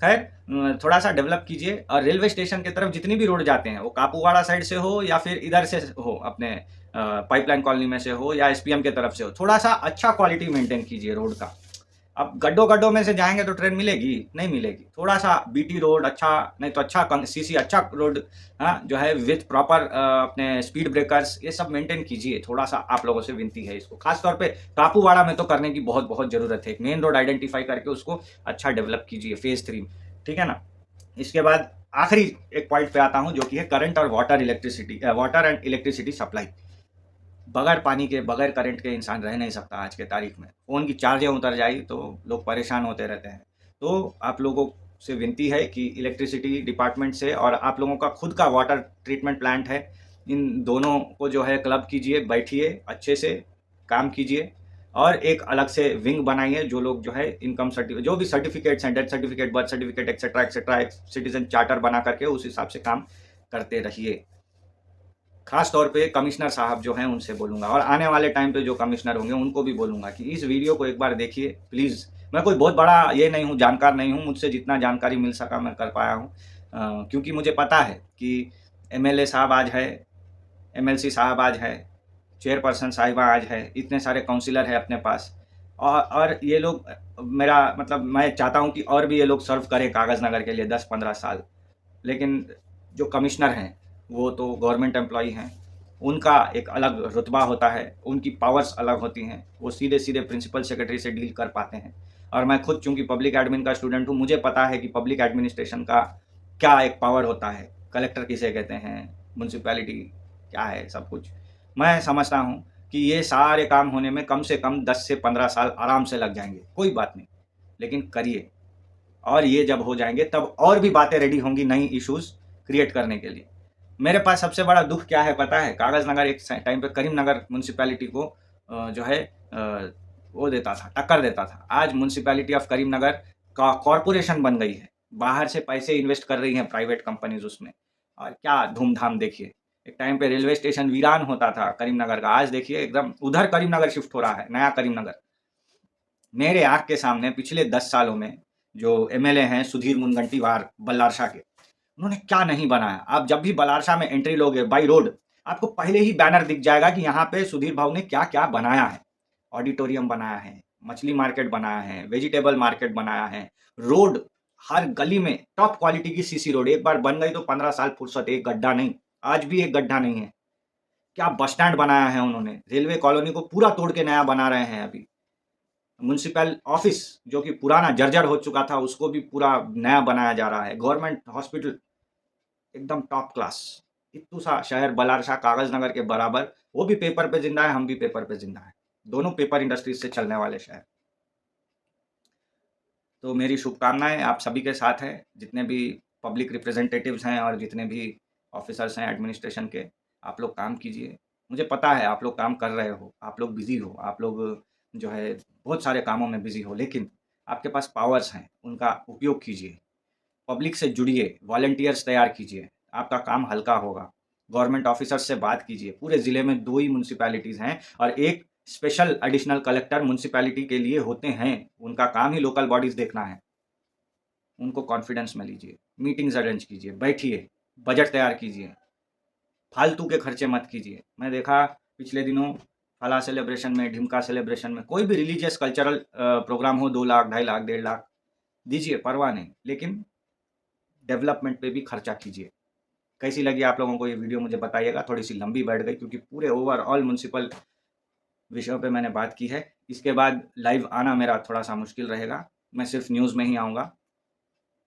ख़ैर थोड़ा-सा डेवलप कीजिए और रेलवे स्टेशन की तरफ जितनी भी रोड जाते हैं, वो कापूवाड़ा साइड से हो या फिर इधर से हो अपने पाइपलाइन कॉलोनी में से हो या एसपीएम की तरफ से हो, थोड़ा-सा अच्छा क्वालिटी मेंटेन कीजिए रोड का। अब गड्ढों-गड्ढों में से जाएँगे तो ट्रेन मिलेगी? नहीं मिलेगी। थोड़ा-सा बीटी रोड अच्छा नहीं तो अच्छा सीसी अच्छा रोड जो है विथ प्रॉपर अपने स्पीड ब्रेकर्स ये सब मेंटेन कीजिए। थोड़ा-सा आप लोगों से विनती है इसको। ख़ास तौर पे कापूवाड़ा में तो करने की बहुत-बहुत ज़रूरत है। एक मेन रोड आइडेंटिफ़ाई करके उसको अच्छा डेवलप कीजिए फ़ेज़ 3 ठीक है ना? इसके बाद आखिरी एक पॉइंट पे आता हूँ जो कि है करंट और वाटर एंड इलेक्ट्रिसिटी सप्लाई। बगैर पानी के, बगैर करंट के इंसान रह नहीं सकता आज के तारीख में। फ़ोन की चार्जें उतर जाएगी तो लोग परेशान होते रहते हैं। तो आप लोगों से विनती है कि इलेक्ट्रिसिटी डिपार्टमेंट से और आप लोगों का खुद का वाटर ट्रीटमेंट प्लांट है, इन दोनों को जो है क्लब कीजिए, बैठिए, अच्छे से काम कीजिए और एक अलग से विंग बनाइए, जो लोग जो है इनकम सर्टिफिकेट, जो भी सर्टिफिकेट्स हैं, death certificate, birth certificate, etcetera etcetera, एक सिटीजन चार्टर बना करके उस हिसाब से काम करते रहिए। खास तौर पे कमिश्नर साहब जो हैं उनसे बोलूँगा, और आने वाले टाइम पे जो कमिश्नर होंगे उनको भी बोलूँगा कि इस वीडियो को एक बार देखिए प्लीज़। मैं कोई बहुत बड़ा ये नहीं हूँ, जानकार नहीं हूँ, मुझसे जितना जानकारी मिल सका मैं कर पाया हूँ। क्योंकि मुझे पता है कि एमएलए साहब आज है, एमएलसी साहब आज है, चेयरपर्सन साहिबा आज है, इतने सारे काउंसलर हैं अपने पास। और ये लोग मेरा मतलब मैं चाहता हूँ कि और भी ये लोग सर्व करें कागज़ नगर के लिए 10-15 साल। लेकिन जो कमिश्नर हैं, वो तो गवर्नमेंट एम्प्लॉई हैं, उनका एक अलग रुतबा होता है, उनकी पावर्स अलग होती हैं, वो सीधे-सीधे प्रिंसिपल सेक्रेटरी से डील कर पाते हैं। और मैं खुद चूँकि पब्लिक एडमिन का स्टूडेंट हूँ, मुझे पता है कि पब्लिक एडमिनिस्ट्रेशन का क्या एक पावर होता है, कलेक्टर किसे कहते हैं, म्युनिसिपैलिटी क्या है, सब कुछ। मैं समझता हूँ कि ये सारे काम होने में कम से कम 10 से 15 साल आराम से लग जाएँगे, कोई बात नहीं, लेकिन करिए। और ये जब हो जाएँगे तब और भी बातें रेडी होंगी नई इश्यूज़ क्रिएट करने के लिए। मेरे पास सबसे बड़ा दुःख क्या है पता है? कागज़ नगर एक स टाइम पे करीमनगर म्युनिसिपैलिटी को जो है वो देता था, टक्कर देता था। आज म्युनिसिपैलिटी ऑफ करीमनगर का कॉर्पोरेशन बन गई है। बाहर से पैसे इन्वेस्ट कर रही हैं प्राइवेट कंपनीज़ उसमें, और क्या धूम-धाम देखिए। एक टाइम पे रेलवे स्टेशन वीरान होता था करीमनगर का, आज देखिए एकदम उधर करीमनगर शिफ्ट हो रहा है, नया करीमनगर। मेरे आँख के सामने पिछले 10 सालों में जो एमएलए हैं सुधीर मुनगंटीवार बल्लारशाह के, उन्होंने क्या नहीं बनाया। आप जब भी बलारसा में एंट्री लोगे बाई रोड, आपको पहले ही बैनर दिख जाएगा कि यहाँ पे सुधीर भाऊ ने क्या-क्या बनाया है। ऑडिटोरियम बनाया है, मछली मार्केट बनाया है, वेजिटेबल मार्केट बनाया है, रोड हर गली में टॉप क्वालिटी की सीसी रोड, एक बार बन गई तो 15 साल फुर्सत, एक गड्ढा नहीं, आज भी एक गड्ढा नहीं है। क्या बस स्टैंड बनाया है उन्होंने, रेलवे कॉलोनी को पूरा तोड़ के नया बना रहे हैं अभी। म्युनिसिपल ऑफिस जो कि पुराना जर्जर हो चुका था, उसको भी पूरा नया बनाया जा रहा है। गवर्नमेंट हॉस्पिटल एकदम टॉप क्लास। इत्तू सा शहर बलारशाह कागज नगर के बराबर, वो भी पेपर पे जिंदा है, हम भी पेपर पे जिंदा है, दोनों पेपर इंडस्ट्रीज से चलने वाले शहर। तो मेरी शुभकामनाएं आप सभी के साथ है, जितने भी पब्लिक रिप्रेजेंटेटिव्स हैं और जितने भी ऑफिसर्स हैं एडमिनिस्ट्रेशन के, आप लोग काम कीजिए। मुझे पता है आप लोग काम कर रहे हो, आप लोग बिजी हो, आप लोग जो है बहुत सारे कामों में बिजी हो, लेकिन आपके पास पावर्स हैं, उनका उपयोग कीजिए। पब्लिक से जुड़िए, वॉलंटियर्स तैयार कीजिए, आपका काम हल्का होगा। गवर्नमेंट ऑफिसर्स से बात कीजिए, पूरे ज़िले में 2 ही म्युनिसिपैलिटीज़ हैं और एक स्पेशल एडिशनल कलेक्टर म्युनिसिपैलिटी के लिए होते हैं, उनका काम ही लोकल बॉडीज़ देखना है। उनको कॉन्फिडेंस में लीजिए, मीटिंग्स अरेंज कीजिए, बैठिए, बजट तैयार कीजिए, फालतू के खर्चे मत कीजिए। मैं देखा पिछले दिनों फलाँ सेलिब्रेशन में, ढिमका सेलिब्रेशन में, कोई भी रिलीजियस कल्चरल प्रोग्राम हो, 2 लाख, 2.5 लाख, 1.5 लाख दीजिए, परवाह नहीं, लेकिन डेवलपमेंट पे भी खर्चा कीजिए। कैसी लगी आप लोगों को ये वीडियो मुझे बताइएगा। थोड़ी-सी लंबी बैठ गई क्योंकि पूरे ओवरऑल म्युनिसिपल विषयों पे मैंने बात की है। इसके बाद लाइव आना मेरा थोड़ा-सा मुश्किल रहेगा। मैं सिर्फ़ न्यूज़ में ही आऊँगा।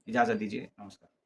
इजाज़त दीजिए, नमस्कार।